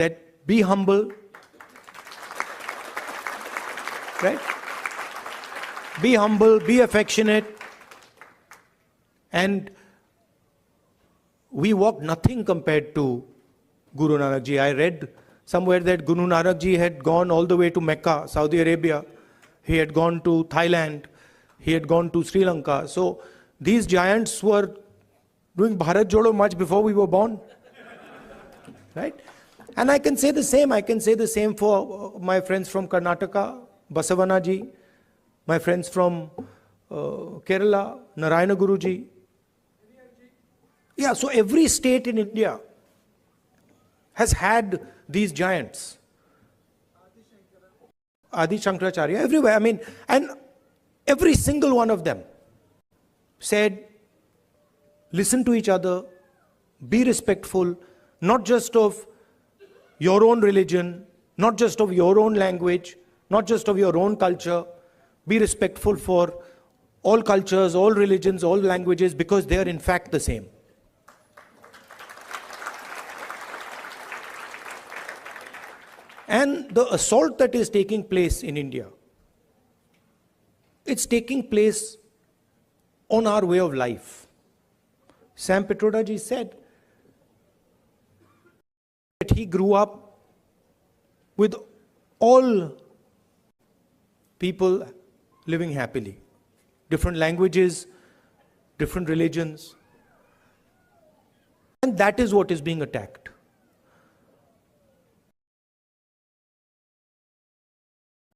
that be humble, right? Be humble, be affectionate, and we walk nothing compared to Guru Nanak Ji. I read somewhere that Guru Nanak Ji had gone all the way to Mecca, Saudi Arabia. He had gone to Thailand. He had gone to Sri Lanka. So these giants were doing Bharat Jodo much before we were born. Right? And I can say the same. I can say the same for my friends from Karnataka, Basavana Ji, my friends from Kerala, Narayana Guruji. Yeah, so every state in India has had these giants. Adi Shankaracharya, everywhere. I mean, and every single one of them said, listen to each other, be respectful, not just of your own religion, not just of your own language, not just of your own culture. Be respectful for all cultures, all religions, all languages, because they are in fact the same. And the assault that is taking place in India, it's taking place on our way of life. Sam Pitroda ji said that he grew up with all people living happily. Different languages, different religions. And that is what is being attacked.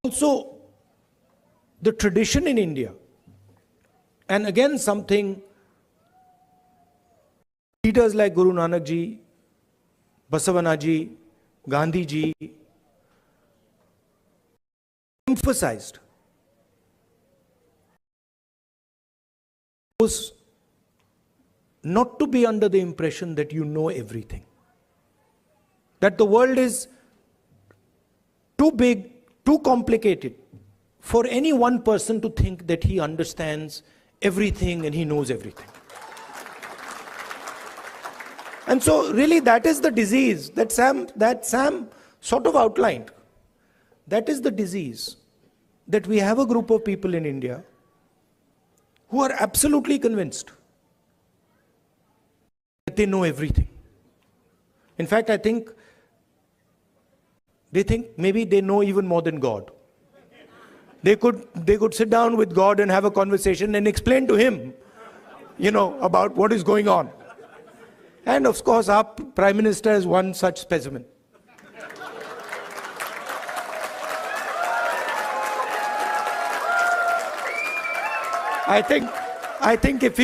Also, the tradition in India, and again something leaders like Guru Nanak Ji, Basavana Ji, Gandhi Ji emphasized, was not to be under the impression that you know everything. That the world is too big, too complicated for any one person to think that he understands everything and he knows everything. And so really that is the disease that Sam sort of outlined. That is the disease, that we have a group of people in India who are absolutely convinced that they know everything. In fact, I think they think maybe they know even more than God. They could sit down with God and have a conversation and explain to him, about what is going on. And of course, our Prime Minister is one such specimen. I think if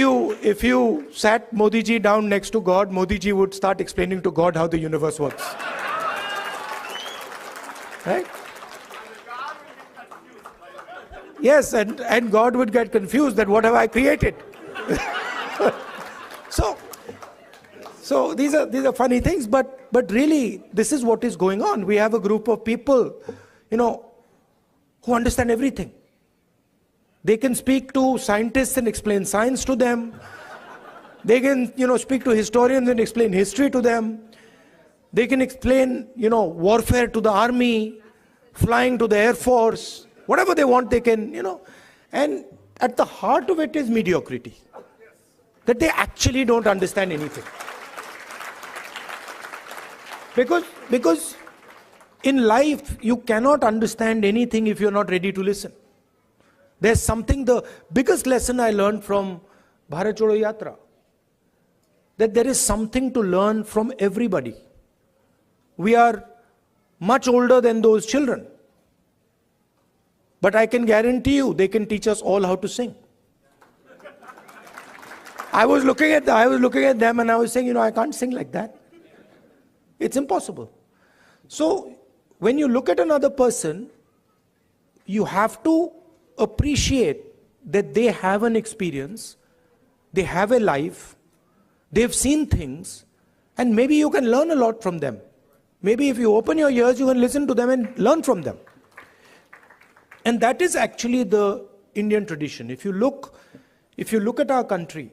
you sat Modi ji down next to God, Modi ji would start explaining to God how the universe works. Right? Yes, and God would get confused that what have I created? So these are funny things, but really this is what is going on. We have a group of people, who understand everything. They can speak to scientists and explain science to them. They can, speak to historians and explain history to them. They can explain, warfare to the army, flying to the Air Force, whatever they want they can, And at the heart of it is mediocrity. That they actually don't understand anything. Because in life, you cannot understand anything if you're not ready to listen. There's something, the biggest lesson I learned from Bharat Jodo Yatra, that there is something to learn from everybody. We are much older than those children. But I can guarantee you, they can teach us all how to sing. I was looking at them and I was saying, I can't sing like that. It's impossible. So, when you look at another person, you have to appreciate that they have an experience, they have a life, they've seen things, and maybe you can learn a lot from them. Maybe if you open your ears, you can listen to them and learn from them. And that is actually the Indian tradition. If you look at our country,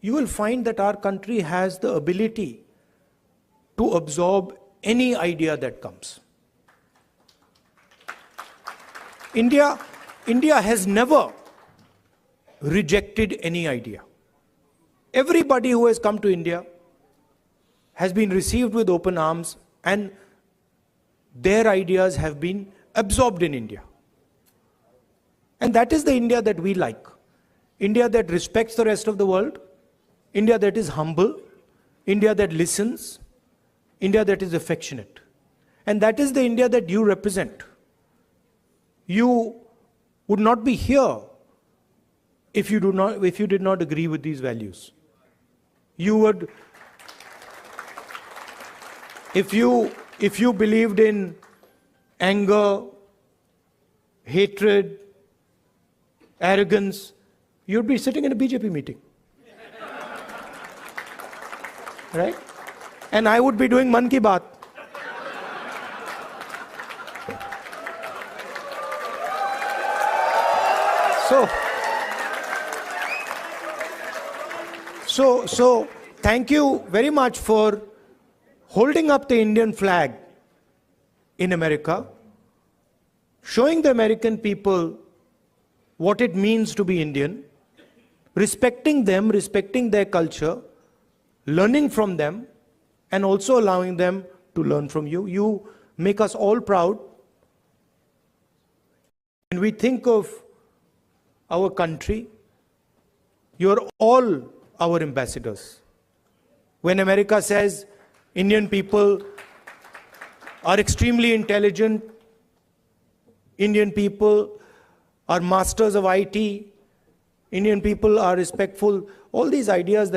you will find that our country has the ability to absorb any idea that comes. India has never rejected any idea. Everybody who has come to India has been received with open arms, and their ideas have been absorbed in India. And that is the India that we like. India that respects the rest of the world, India that is humble, India that listens, India that is affectionate. And that is the India that you represent. You would not be here if you did not agree with these values. You would, if you believed in anger, hatred, arrogance, you'd be sitting in a BJP meeting. Right? And I would be doing Man Ki Baat. So thank you very much for holding up the Indian flag in America, showing the American people what it means to be Indian, respecting them, respecting their culture, learning from them, and also allowing them to learn from you. You make us all proud. When we think of our country, you're all our ambassadors. When America says Indian people are extremely intelligent, Indian people are masters of IT, Indian people are respectful, all these ideas that